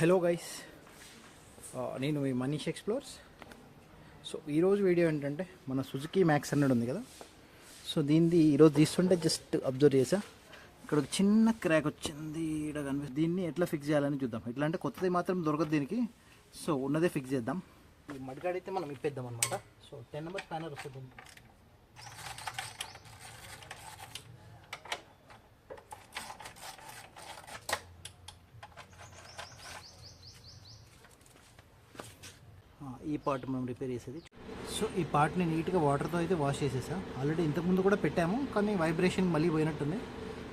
Hello guys, నేను మీ Manish explores. So ఈరోజు video ఏంటంటే మన సుజుకి మ్యాక్స్ హండ్రెడ్ ఉంది కదా. సో దీన్ని ఈరోజు తీస్తుంటే జస్ట్ అబ్జర్వ్ చేసా, ఇక్కడ ఒక చిన్న క్రాక్ వచ్చింది. ఇక్కడ కనిపిస్తుంది. దీన్ని ఎట్లా ఫిక్స్ చేయాలని చూద్దాం. ఇట్లా అంటే కొత్తది మాత్రం దొరకదు దీనికి. సో ఉన్నదే ఫిక్స్ చేద్దాం. ఈ మడికాడైతే మనం ఇప్పేద్దాం అనమాట. సో 10 నెంబర్ స్పానర్ వస్తుంది. ఈ పార్ట్ మనం రిపేర్ చేసేది. సో ఈ పార్ట్ని నీట్గా వాటర్తో అయితే వాష్ చేసేసా. ఆల్రెడీ ఇంతకుముందు కూడా పెట్టాము, కానీ వైబ్రేషన్ మళ్ళీ పోయినట్టుంది.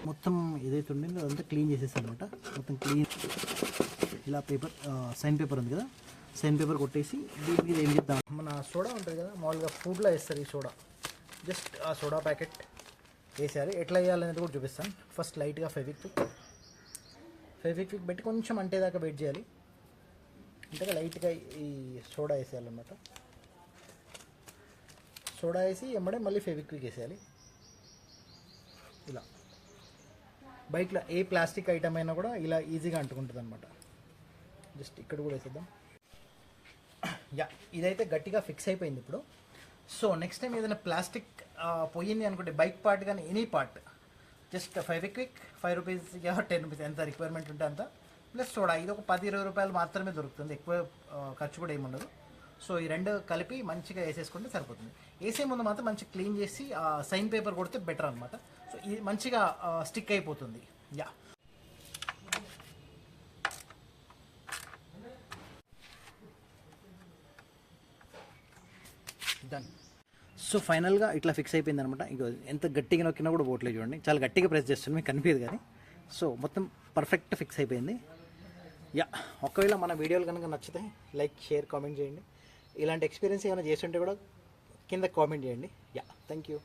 మొత్తం ఏదైతే ఉండిందో అదంతా క్లీన్ చేసేసాను అనమాట. మొత్తం క్లీన్ ఇలా పేపర్, సైన్ పేపర్ ఉంది కదా, సైన్ పేపర్ కొట్టేసి దీని మీద ఏం చేద్దాం, మన సోడా ఉంటుంది కదా, మామూలుగా ఫుడ్లో వేస్తారు ఈ సోడా. జస్ట్ ఆ సోడా ప్యాకెట్ వేసేయాలి. ఎట్లా వేయాలనేది కూడా చూపిస్తాను. ఫస్ట్ లైట్గా ఫెవిక్విక్ పెట్టి కొంచెం అంటేదాకా వెయిట్ చేయాలి. అంటే లైట్గా ఈ సోడా వేసేయాలన్నమాట. సోడా వేసి ఎమ్మడే మళ్ళీ ఫెవిక్విక్ వేసేయాలి. ఇలా బైక్లో ఏ ప్లాస్టిక్ ఐటమ్ అయినా కూడా ఇలా ఈజీగా అంటుకుంటుంది అనమాట. జస్ట్ ఇక్కడ కూడా వేసేద్దాం. యా, ఇదైతే గట్టిగా ఫిక్స్ అయిపోయింది ఇప్పుడు. సో నెక్స్ట్ టైం ఏదైనా ప్లాస్టిక్ పోయింది అనుకుంటే, బైక్ పార్ట్ కానీ any part, just Fevikwik, 5 rupees 10 rupees ఎంత రిక్వైర్మెంట్ ఉంటే అంత, ప్లస్ సోడా. ఇది ఒక 10-20 రూపాయలు మాత్రమే దొరుకుతుంది, ఎక్కువ ఖర్చు కూడా ఏముండదు. సో ఈ రెండు కలిపి మంచిగా వేసేసుకుంటే సరిపోతుంది. వేసే ముందు మాత్రం మంచిగా క్లీన్ చేసి సైన్ పేపర్ కొడితే బెటర్ అనమాట. సో ఇది మంచిగా స్టిక్ అయిపోతుంది. Yeah, done. సో ఫైనల్గా ఇట్లా ఫిక్స్ అయిపోయింది అనమాట. ఇక ఎంత గట్టిగా నొక్కినా కూడా పోట్లేదు. చూడండి, చాలా గట్టిగా ప్రెస్ చేస్తుంది, మీకు కనిపించదు కానీ. సో మొత్తం పర్ఫెక్ట్ ఫిక్స్ అయిపోయింది. యా, ఒకవేళ మన వీడియోలు కనుక నచ్చితే లైక్, షేర్, కామెంట్ చేయండి. ఇలాంటి ఎక్స్పీరియన్స్ ఏమైనా చేస్తుంటే కూడా కింద కామెంట్ చేయండి. Yeah, thank you.